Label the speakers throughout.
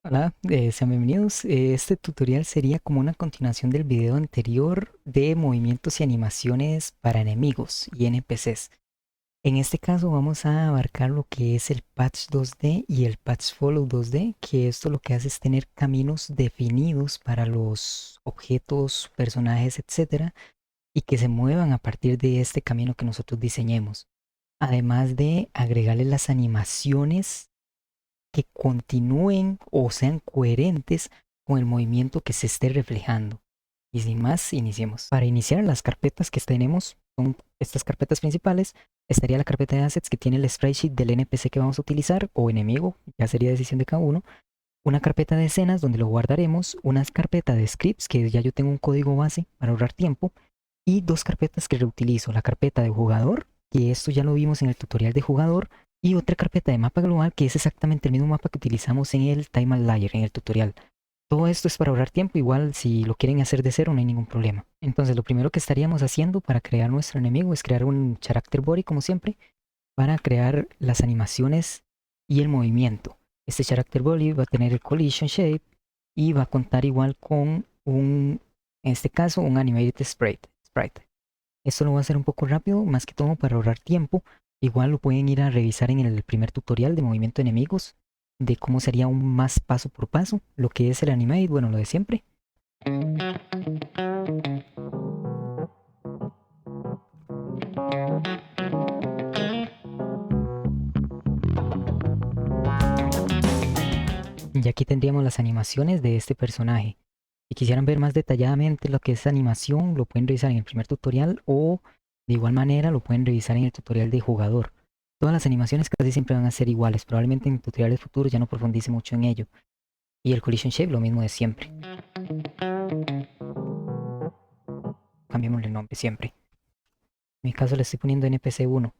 Speaker 1: Hola, sean bienvenidos. Este tutorial sería como una continuación del video anterior de movimientos y animaciones para enemigos y NPCs. En este caso vamos a abarcar lo que es el Patch 2D y el Patch Follow 2D, que esto lo que hace es tener caminos definidos para los objetos, personajes, etcétera, y que se muevan a partir de este camino que nosotros diseñemos. Además de agregarle las animaciones que continúen o sean coherentes con el movimiento que se esté reflejando. Y sin más, iniciemos. Para iniciar, las carpetas que tenemos son estas carpetas principales. Estaría la carpeta de assets que tiene el sprite sheet del NPC que vamos a utilizar o enemigo, ya sería decisión de cada uno. Una carpeta de escenas donde lo guardaremos, una carpeta de scripts que ya yo tengo un código base para ahorrar tiempo y dos carpetas que reutilizo, la carpeta de jugador, que esto ya lo vimos en el tutorial de jugador, y otra carpeta de mapa global que es exactamente el mismo mapa que utilizamos en el Time Layer, en el tutorial. Todo esto es para ahorrar tiempo, igual si lo quieren hacer de cero no hay ningún problema. Entonces lo primero que estaríamos haciendo para crear nuestro enemigo es crear un character body como siempre, para crear las animaciones y el movimiento. Este character body va a tener el collision shape y va a contar igual con en este caso, un animated sprite. Esto lo voy a hacer un poco rápido, más que todo para ahorrar tiempo. Igual lo pueden ir a revisar en el primer tutorial de movimiento de enemigos, de cómo sería un más paso por paso, lo que es el animate, bueno, lo de siempre. Y aquí tendríamos las animaciones de este personaje. Si quisieran ver más detalladamente lo que es animación, lo pueden revisar en el primer tutorial o de igual manera lo pueden revisar en el tutorial de jugador. Todas las animaciones casi siempre van a ser iguales, probablemente en tutoriales futuros ya no profundice mucho en ello. Y el collision shape lo mismo de siempre. Cambiamos el nombre siempre. En mi caso le estoy poniendo NPC1.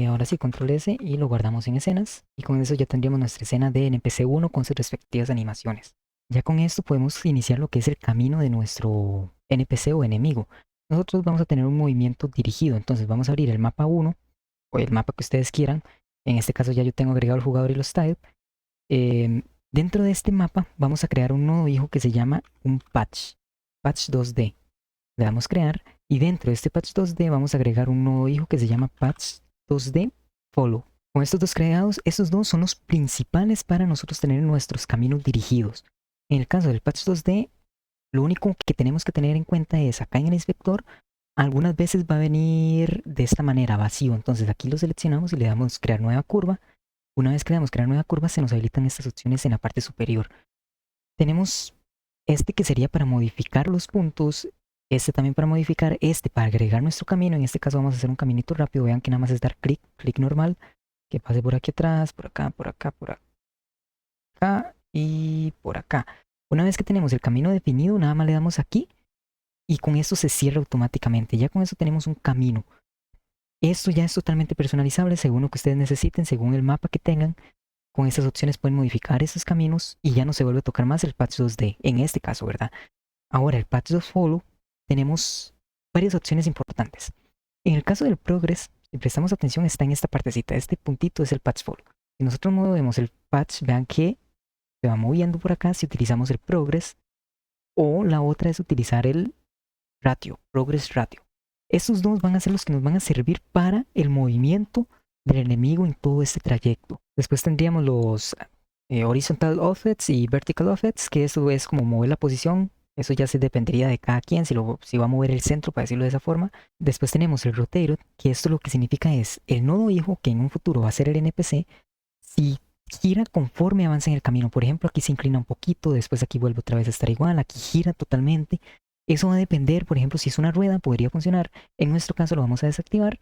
Speaker 1: Ahora sí, control S y lo guardamos en escenas. Y con eso ya tendríamos nuestra escena de NPC1 con sus respectivas animaciones. Ya con esto podemos iniciar lo que es el camino de nuestro NPC o enemigo. Nosotros vamos a tener un movimiento dirigido, entonces vamos a abrir el mapa 1 o el mapa que ustedes quieran. En este caso ya yo tengo agregado el jugador y los tiles. Dentro de este mapa vamos a crear un nuevo hijo que se llama un patch 2D. Le damos crear y dentro de este patch 2D vamos a agregar un nuevo hijo que se llama patch 2D follow. Con estos dos creados, estos dos son los principales para nosotros tener nuestros caminos dirigidos. En el caso del patch 2D, lo único que tenemos que tener en cuenta es acá en el inspector, algunas veces va a venir de esta manera vacío. Entonces aquí lo seleccionamos y le damos crear nueva curva. Una vez que le damos crear nueva curva, se nos habilitan estas opciones en la parte superior. Tenemos este que sería para modificar los puntos, este también para modificar, este para agregar nuestro camino. En este caso vamos a hacer un caminito rápido. Vean que nada más es dar clic normal, que pase por aquí atrás, por acá, por acá, por acá y por acá. Una vez que tenemos el camino definido, nada más le damos aquí y con esto se cierra automáticamente. Ya con eso tenemos un camino. Esto ya es totalmente personalizable según lo que ustedes necesiten, según el mapa que tengan. Con estas opciones pueden modificar esos caminos y ya no se vuelve a tocar más el patch 2D, en este caso, ¿verdad? Ahora, el patch 2 follow, tenemos varias opciones importantes. En el caso del progress, si prestamos atención, está en esta partecita. Este puntito es el patch follow. Si nosotros movemos el patch, vean que se va moviendo por acá si utilizamos el progress. O la otra es utilizar el ratio, progress ratio. Estos dos van a ser los que nos van a servir para el movimiento del enemigo en todo este trayecto. Después tendríamos los horizontal offsets y vertical offsets, que eso es como mover la posición. Eso ya se dependería de cada quien, si va a mover el centro, para decirlo de esa forma. Después tenemos el rotate, que esto lo que significa es el nodo hijo, que en un futuro va a ser el NPC, si gira conforme avanza en el camino. Por ejemplo, aquí se inclina un poquito, después aquí vuelve otra vez a estar igual, aquí gira totalmente. Eso va a depender, por ejemplo, si es una rueda, podría funcionar. En nuestro caso lo vamos a desactivar.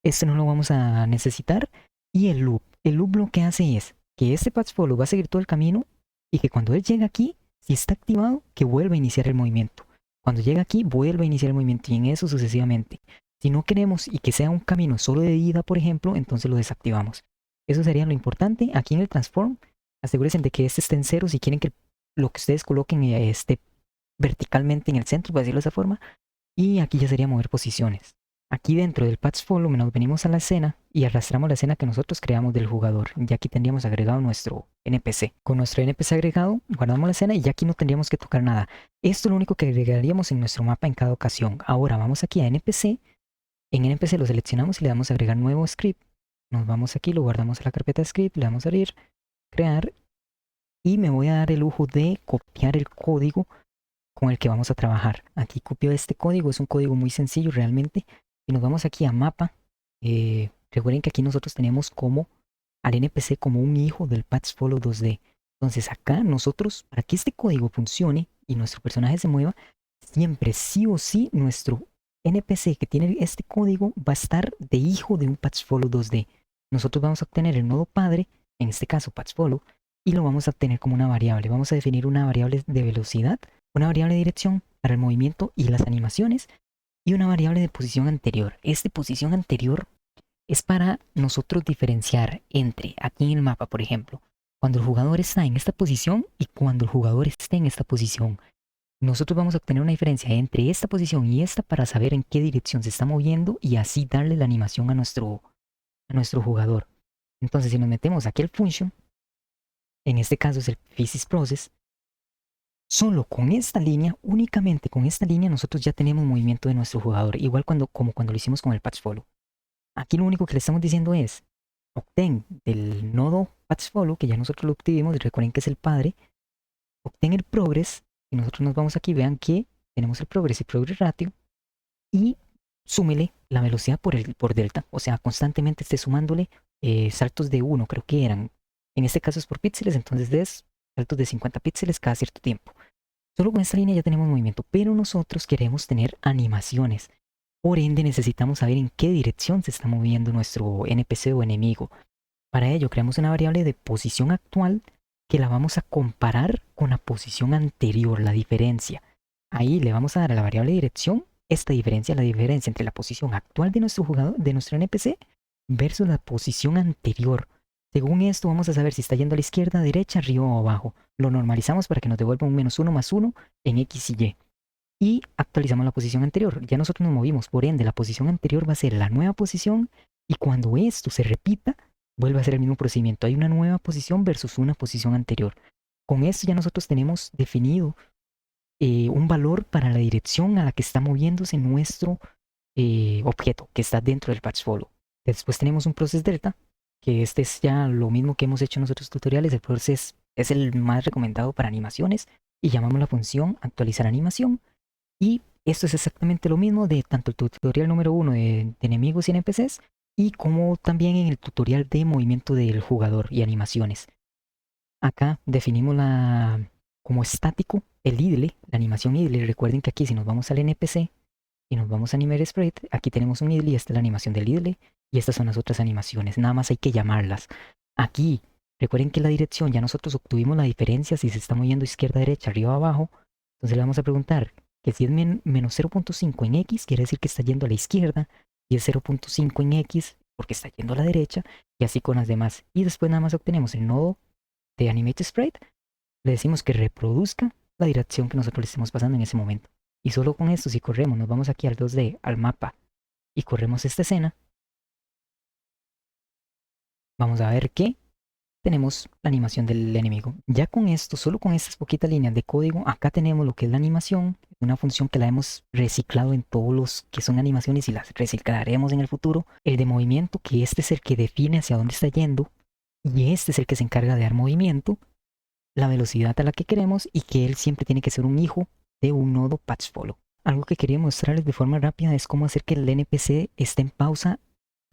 Speaker 1: Este no lo vamos a necesitar. Y el loop. El loop lo que hace es que este patch follow va a seguir todo el camino y que cuando él llega aquí, si está activado, que vuelva a iniciar el movimiento. Cuando llega aquí, vuelva a iniciar el movimiento y en eso sucesivamente. Si no queremos y que sea un camino solo de ida, por ejemplo, entonces lo desactivamos. Eso sería lo importante. Aquí en el transform, asegúrense de que este esté en cero si quieren que lo que ustedes coloquen esté verticalmente en el centro, por decirlo de esa forma. Y aquí ya sería mover posiciones. Aquí dentro del patch follow nos venimos a la escena y arrastramos la escena que nosotros creamos del jugador. Ya aquí tendríamos agregado nuestro NPC. Con nuestro NPC agregado, guardamos la escena y ya aquí no tendríamos que tocar nada. Esto es lo único que agregaríamos en nuestro mapa en cada ocasión. Ahora vamos aquí a NPC. En NPC lo seleccionamos y le damos a agregar nuevo script. Nos vamos aquí, lo guardamos en la carpeta script, le damos a abrir, crear. Y me voy a dar el lujo de copiar el código con el que vamos a trabajar. Aquí copio este código, es un código muy sencillo realmente. Y nos vamos aquí a mapa. Recuerden que aquí nosotros tenemos como al NPC como un hijo del patch follow 2D. Entonces acá nosotros, para que este código funcione y nuestro personaje se mueva, siempre sí o sí nuestro NPC que tiene este código va a estar de hijo de un patch follow 2D. Nosotros vamos a obtener el nodo padre, en este caso patch follow, y lo vamos a obtener como una variable. Vamos a definir una variable de velocidad, una variable de dirección para el movimiento y las animaciones, y una variable de posición anterior. Esta posición anterior es para nosotros diferenciar entre, aquí en el mapa, por ejemplo, cuando el jugador está en esta posición y cuando el jugador esté en esta posición. Nosotros vamos a obtener una diferencia entre esta posición y esta para saber en qué dirección se está moviendo y así darle la animación a nuestro jugador. Entonces, si nos metemos aquí al function, en este caso es el physics process, solo con esta línea, únicamente con esta línea, nosotros ya tenemos movimiento de nuestro jugador, igual como cuando lo hicimos con el patch follow. Aquí lo único que le estamos diciendo es, obtén del nodo patch follow, que ya nosotros lo obtuvimos, y recuerden que es el padre, obtén el progress, y nosotros nos vamos aquí, vean que tenemos el progress y progress ratio, y súmele la velocidad por delta, o sea, constantemente esté sumándole saltos de 1, creo que eran, en este caso es por píxeles, entonces es saltos de 50 píxeles cada cierto tiempo. Solo con esta línea ya tenemos movimiento, pero nosotros queremos tener animaciones. Por ende necesitamos saber en qué dirección se está moviendo nuestro NPC o enemigo. Para ello creamos una variable de posición actual que la vamos a comparar con la posición anterior, la diferencia. Ahí le vamos a dar a la variable de dirección esta diferencia, la diferencia entre la posición actual de nuestro jugador, de nuestro NPC, versus la posición anterior. Según esto vamos a saber si está yendo a la izquierda, derecha, arriba o abajo. Lo normalizamos para que nos devuelva un -1 más 1 en X y Y. Y actualizamos la posición anterior. Ya nosotros nos movimos, por ende la posición anterior va a ser la nueva posición y cuando esto se repita, vuelve a ser el mismo procedimiento. Hay una nueva posición versus una posición anterior. Con esto ya nosotros tenemos definido un valor para la dirección a la que está moviéndose nuestro objeto que está dentro del patch follow. Después tenemos un process delta, que este es ya lo mismo que hemos hecho en otros tutoriales. El process es el más recomendado para animaciones y llamamos la función actualizar animación. Y esto es exactamente lo mismo de tanto el tutorial número 1 de enemigos y NPCs y como también en el tutorial de movimiento del jugador y animaciones. Acá definimos como estático el idle, la animación idle. Recuerden que aquí si nos vamos al NPC y nos vamos a Animate Sprite, aquí tenemos un idle y esta es la animación del idle y estas son las otras animaciones. Nada más hay que llamarlas. Aquí, recuerden que la dirección ya nosotros obtuvimos la diferencia si se está moviendo izquierda, derecha, arriba, abajo. Entonces le vamos a preguntar que si es menos 0.5 en X, quiere decir que está yendo a la izquierda, y es 0.5 en X porque está yendo a la derecha, y así con las demás. Y después nada más obtenemos el nodo de Animate Sprite, le decimos que reproduzca la dirección que nosotros le estemos pasando en ese momento. Y solo con esto, si corremos, nos vamos aquí al 2D, al mapa, y corremos esta escena, vamos a ver que tenemos la animación del enemigo. Ya con esto, solo con estas poquitas líneas de código, acá tenemos lo que es la animación, una función que la hemos reciclado en todos los que son animaciones y las reciclaremos en el futuro. El de movimiento, que este es el que define hacia dónde está yendo, y este es el que se encarga de dar movimiento, la velocidad a la que queremos y que él siempre tiene que ser un hijo de un nodo patch follow. Algo que quería mostrarles de forma rápida es cómo hacer que el NPC esté en pausa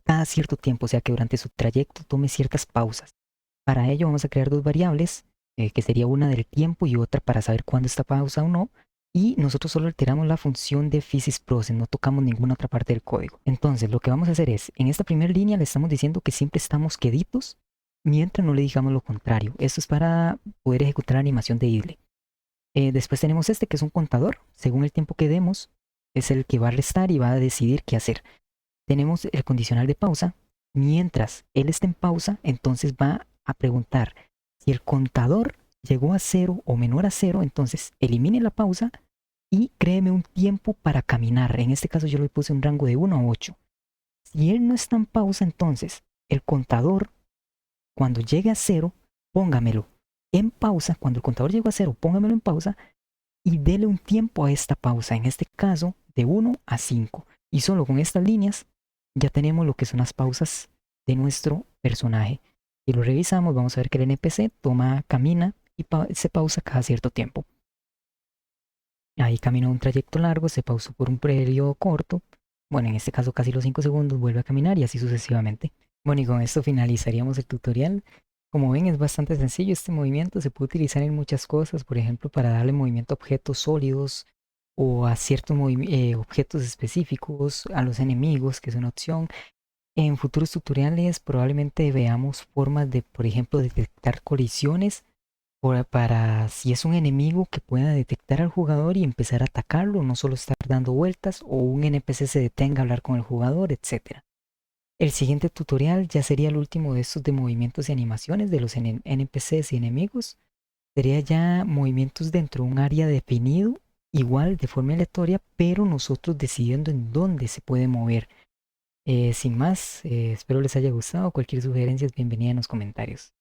Speaker 1: cada cierto tiempo, o sea que durante su trayecto tome ciertas pausas. Para ello vamos a crear dos variables, que sería una del tiempo y otra para saber cuándo está pausa o no. Y nosotros solo alteramos la función de physics process, no tocamos ninguna otra parte del código. Entonces lo que vamos a hacer es, en esta primera línea le estamos diciendo que siempre estamos queditos mientras no le digamos lo contrario. Esto es para poder ejecutar la animación de idle. Después tenemos este que es un contador. Según el tiempo que demos, es el que va a restar y va a decidir qué hacer. Tenemos el condicional de pausa. Mientras él esté en pausa, entonces va a preguntar si el contador llegó a 0 o menor a 0, entonces elimine la pausa y créeme un tiempo para caminar. En este caso yo le puse un rango de 1 a 8. Si él no está en pausa, entonces el contador, cuando llegue a 0, póngamelo en pausa. Cuando el contador llegue a 0, póngamelo en pausa y dele un tiempo a esta pausa, en este caso de 1 a 5. Y solo con estas líneas ya tenemos lo que son las pausas de nuestro personaje. Si lo revisamos, vamos a ver que el NPC camina y se pausa cada cierto tiempo. Ahí caminó un trayecto largo, se pausó por un periodo corto. Bueno, en este caso casi los 5 segundos, vuelve a caminar y así sucesivamente. Bueno, y con esto finalizaríamos el tutorial. Como ven, es bastante sencillo este movimiento. Se puede utilizar en muchas cosas, por ejemplo, para darle movimiento a objetos sólidos o a ciertos objetos específicos, a los enemigos, que es una opción. En futuros tutoriales probablemente veamos formas de, por ejemplo, detectar colisiones para si es un enemigo que pueda detectar al jugador y empezar a atacarlo, no solo estar dando vueltas o un NPC se detenga a hablar con el jugador, etc. El siguiente tutorial ya sería el último de estos de movimientos y animaciones de los NPCs y enemigos. Sería ya movimientos dentro de un área definido, igual de forma aleatoria, pero nosotros decidiendo en dónde se puede mover. Sin más, espero les haya gustado. Cualquier sugerencia es bienvenida en los comentarios.